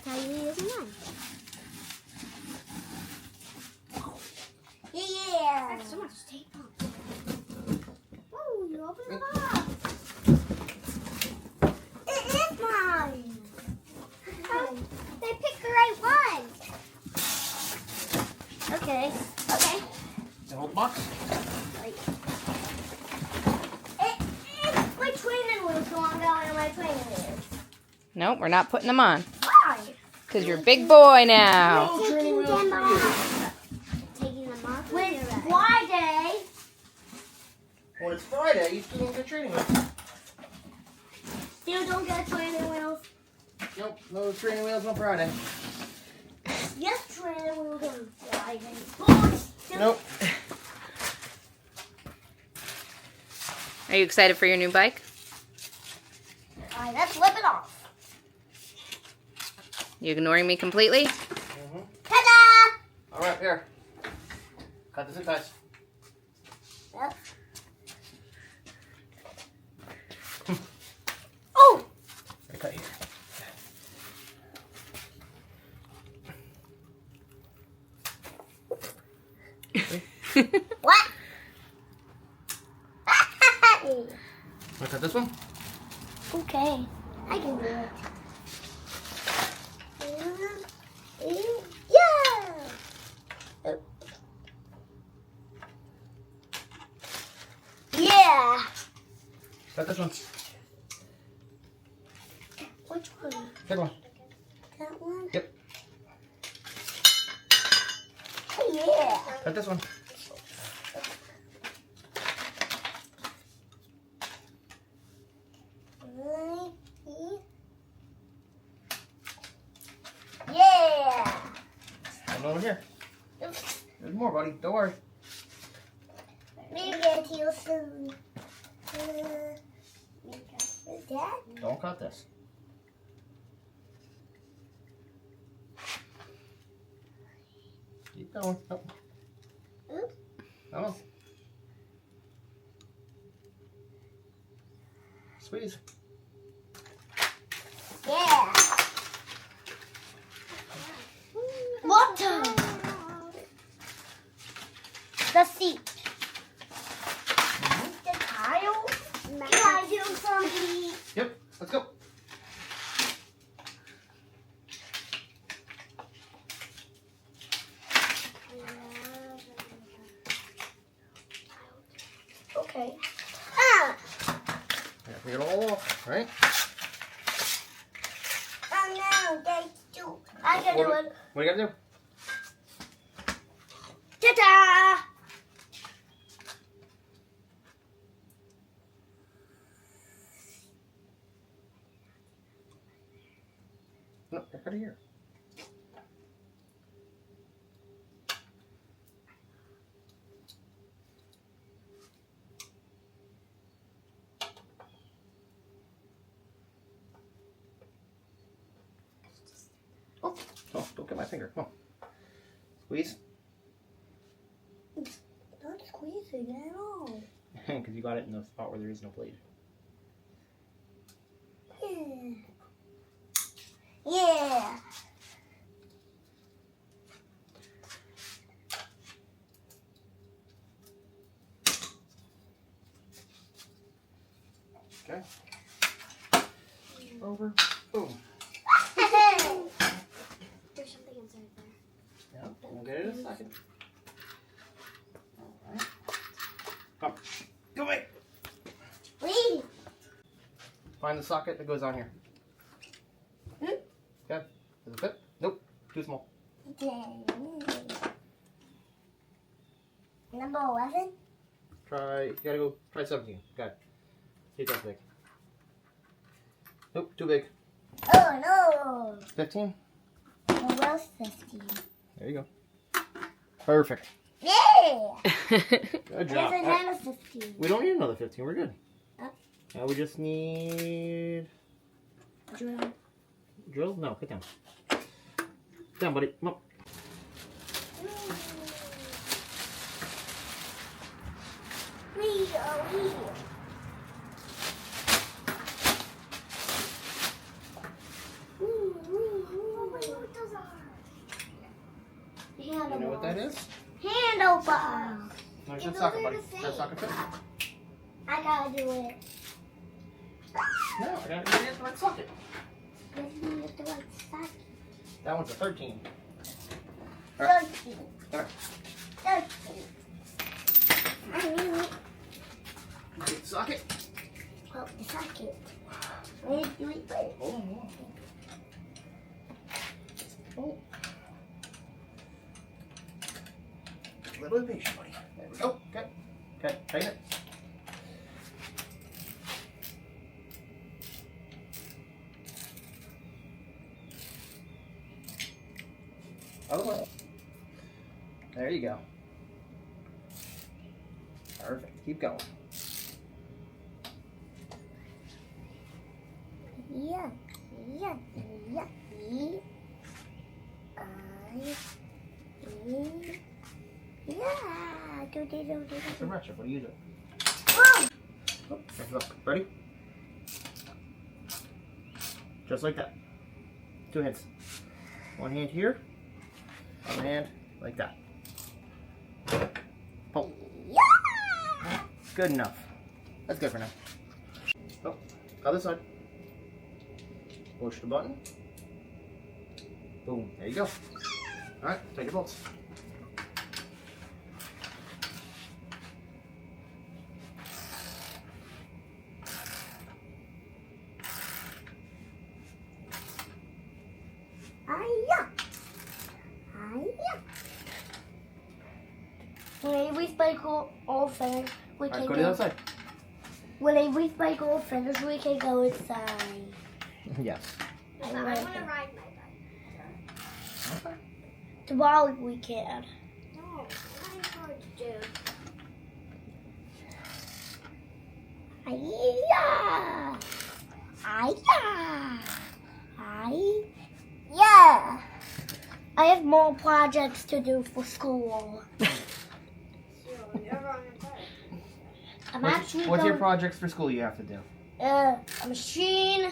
how you use mine. Yeah. That's so much tape on. Oh, you open the box. It is mine. They picked the right one. Okay. Okay. The whole box? Right. My training wheels don't go on my training wheels. Nope, we're not putting them on. Why? Because you're a big boy now. No training wheels for you. Taking them off. When it's Friday. When it's Friday, you still don't get training wheels. Still don't get training wheels. Nope, no training wheels on Friday. Yes, training wheels on Friday. Nope. Are you excited for your new bike? Alright, let's flip it off. You ignoring me completely? Mm-hmm. Ta-da! All right, here. Cut the zip ties. Yep. Oh! I cut here. What? Want to cut this one? Okay, I can do it. Yeah! Yeah! Cut this one. Which one? Big one. That one? Yep. Oh, yeah! Cut this one. Yeah! Come over here. There's more, buddy. Don't worry. Maybe get to you soon. Dad? Don't cut this. Keep going. Oh. Oops. Oh. Squeeze. Yeah! Water! The seat. The tile. Can I do something? Yep. Let's go. Okay. Ah! Yeah, take it all off, right? Oh no, they do. I can do it. What do you gotta do? Ta-da! No, cut it here. Oh, don't get my finger. Come on. Squeeze. Not squeezing at all. Because you got it in the spot where there is no blade. Yeah. Yeah. Okay. Over. Boom. There's something inside there. Yeah, we'll get it in a second. Alright. Come. Go away. Wait. Find the socket that goes on here. Hmm? Okay. Does it fit? Nope. Too small. Okay. Number 11? Try. You gotta go. Try 17. Okay. See if that's big. Nope. Too big. Oh no. 15. What else 15? There you go. Perfect. Yeah. Good There's job. another 15. We don't need another 15. We're good. Oh. Now we just need Drill. drill. No, put down. Down, buddy. Come on. We go here. handle. You know what that is? Handlebar. Where's You that know socket, they're buddy? the Is that socket fit? I gotta do it. No, I gotta get the right socket. Let's do it the right side. That one's a 13. All right. 13. All right. 13. I need it. Get the socket. Oh, the socket. Let's do it first. Hold on. Oh. A little impatient, buddy. There we go. Okay. Okay, tighten it. Other way. There you go. Perfect. Keep going. Yeah. Yeah. Yeah. Yeah. Do. What's the ratchet? What do you do? Oh. Oh, back it up. Ready? Just like that. 2 hands. One hand here. One hand like that. Pull. Yeah. Good enough. That's good for now. Oh, other side. Push the button. Boom. There you go. All right, take your bolts. When we spike all finish, we All can right, go to the other side. When we spike all finish, we can go inside. Yes. I want to ride my bike. Okay. Tomorrow we can. No, it's hard to do. Yeah. Yeah. I have more projects to do for school. I'm actually What's your going, projects for school you have to do? a machine.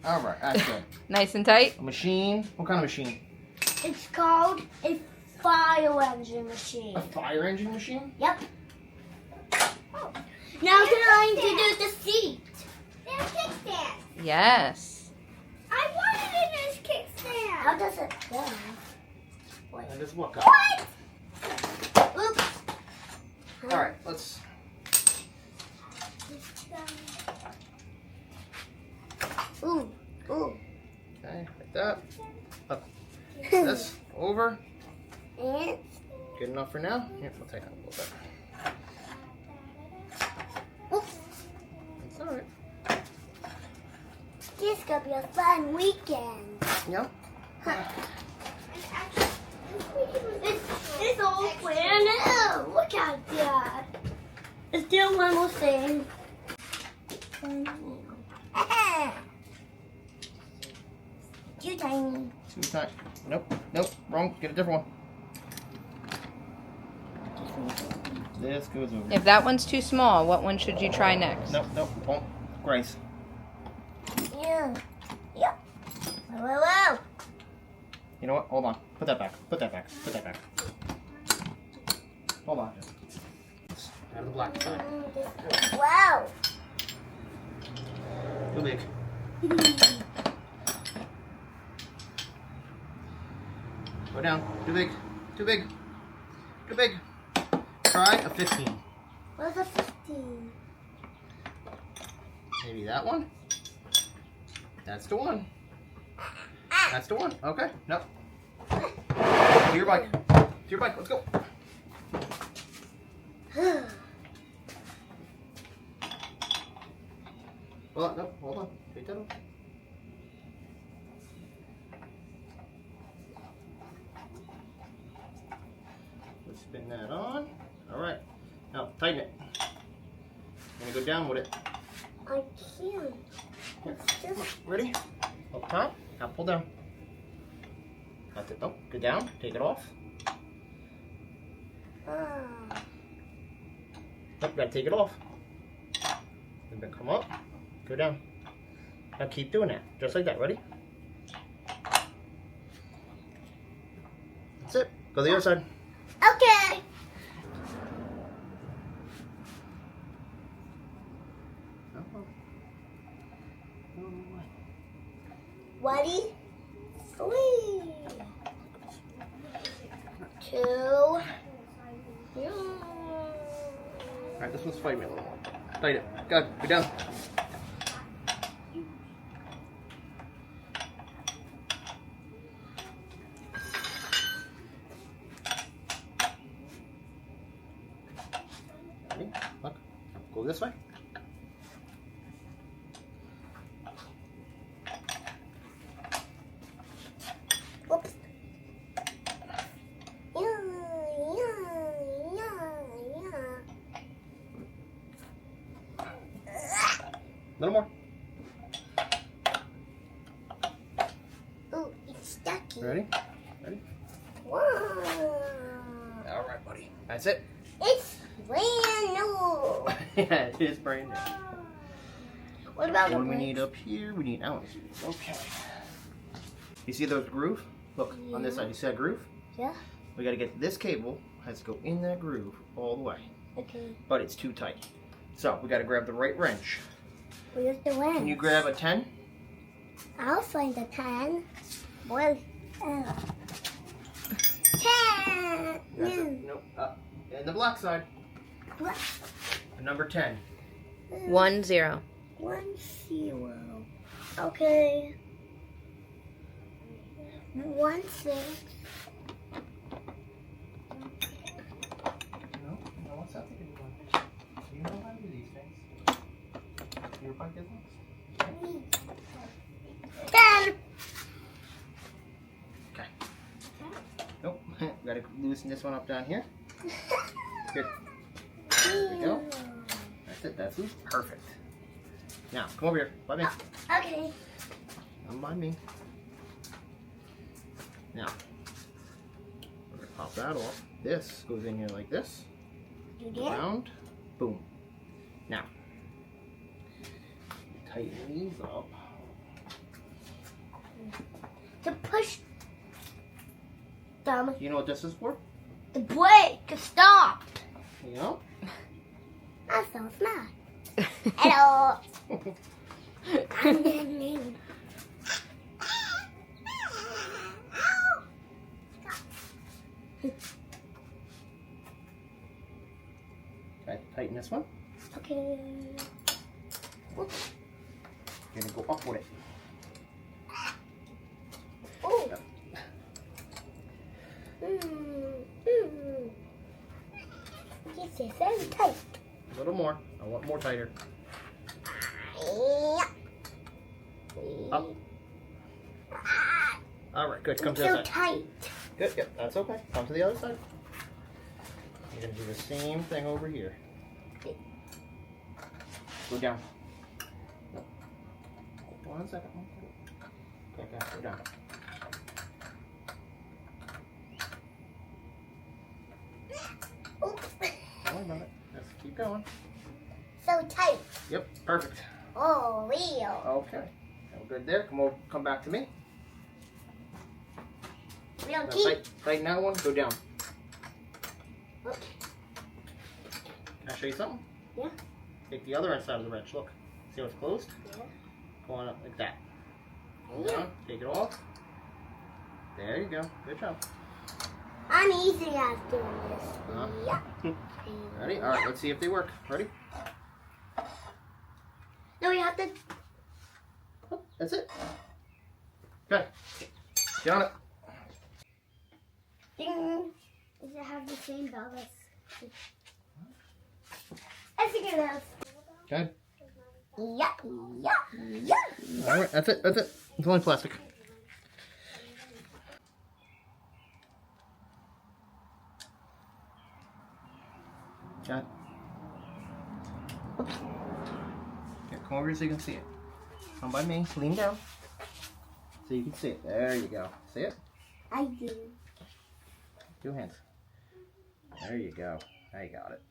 All right, that's good. Nice and tight. A machine. What kind of machine? It's called a fire engine machine. A fire engine machine? Yep. Now time to do the seat. There's a kickstand. Yes. I wanted it as kickstand. How does it go? And just walk up. What? Oops. All right, let's. Ooh. Ooh. Okay, like that. Up. This over. And Good enough for now. Here, we'll take it a little bit. oops. It's all right. This is gonna be a fun weekend. Yep. It's all brand new. Look at that. It's still one more thing. Too tiny. Too tight. Nope. Nope. Wrong. Get a different one. This goes over. If that one's too small, what one should you try next? Nope. Nope. Won't. Grace. Yeah. Yep. Whoa, whoa. You know what? Hold on. Put that back. Put that back. Put that back. Hold on. Out of the black side. Wow. Too big. Go down. Too big. Too big. Too big. Try a 15. What's a 15? Maybe that one? That's the one. That's the one. Okay. Nope. To your bike. To your bike. Let's go. Hold on. No. Hold on. Take that off. Let's spin that on. All right. Now tighten it. I'm gonna go down with it. I can't. It's just... Ready? Up top. Now pull down. That's it. Nope. Go down. Take it off. Nope. Gotta take it off. And then come up. Go down. Now keep doing that. Just like that. Ready? That's it. Go to the other side. Okay. Ready? 3, 2. Alright, this one's fighting me a little more. Tight it. Go. Go down. Ready? Look. Go this way. Oops. A little more. Ooh, it's stucky. Ready? Ready? Whoa. Alright, buddy. That's it. It's brand new. Yeah, it is brand new. What about What the do we brakes? need up here? We need Allen's. Okay. You see those groove? Look, on this side, you see that groove? Yeah. We gotta get this cable, has to go in that groove all the way. Okay. But it's too tight. So, we gotta grab the right wrench. Where's the wrench? Can you grab a 10? I'll find the 10. Well, 10. That's it. Nope. And the black side. What? Number 10. 1 0. 1 0. Okay. 1 6. No, what's that thing doing? Do you know how to do these things? Your bike isn't? 10. Okay. Nope. Gotta loosen this one up down here. Good. There we go. That's it. That's loose. Perfect. Now, come over here. By me. Okay. Come by me. Now, we're gonna pop that off. This goes in here like this. You did? Round. Boom. Now, tighten these up. To push them. You know what this is for? The brake to stop. You know? That's so smart. Hello. Okay, tighten this one. Okay. You're gonna go up with it. Oh. This is very tight. A little more. I want more tighter. Up. All right, good. Come It's to the so other side. tight. Good. Yep, that's okay. Come to the other side. You're gonna do the same thing over here. Go down. No. 1 second. Okay, go down. Oops. Don't worry about it. Just keep going. So tight. Yep, perfect. Oh, real. Okay. All good there. Come back to me. Real Now, deep. tighten that one. Go down. Okay. Can I show you something? Yeah. Take the other side of the wrench. Look. See how it's closed? Yeah. Go on up like that. Hold Yeah. on. Take it off. There you go. Good job. I'm easy at doing this. Huh? Yeah. Ready? All right. Let's see if they work. Ready? No, you have to. Oh, that's it. Okay. Get on it. Ding. Does it have the same bell as? I think it does. Okay. Yeah, yeah, yeah. All right. That's it. That's it. It's only plastic. Got it. Oops. Here, come over here so you can see it. Come by me. Lean down. So you can see it. There you go. See it? I do. 2 hands. There you go. Now you got it.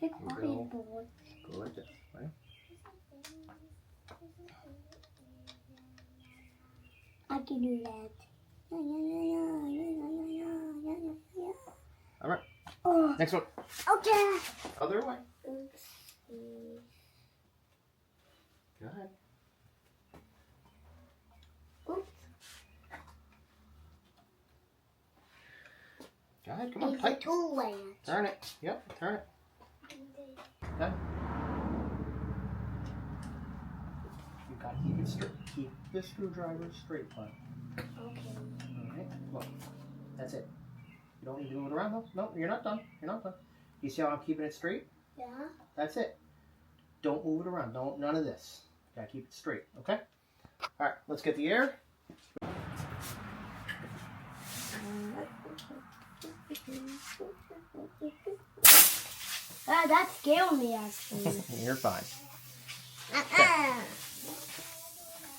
The you go. cardboard. Go like this. Right? I can do that. All right. Oh, Next one. okay. Other way. Oops. Go ahead. Oops. Go ahead. Come on. It's a Tight. two-way. Turn it. Yep. Turn it. Okay. You gotta keep it straight. Keep the screwdriver straight, bud. Okay. All right. Look. That's it. You don't need to move it around though. No, you're not done. You're not done. You see how I'm keeping it straight? Yeah. That's it. Don't move it around. Don't. None of this. Gotta keep it straight. Okay. All right. Let's get the air. That scared me actually. You're fine.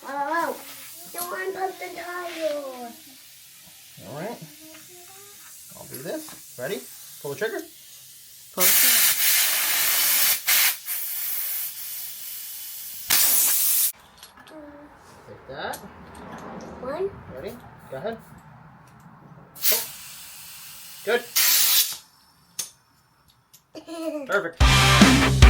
Oh, don't unpump the tire. All right. I'll do this. Ready? Pull the trigger. Pull it through. Take that. One. Ready? Go ahead. Oh. Good. Perfect.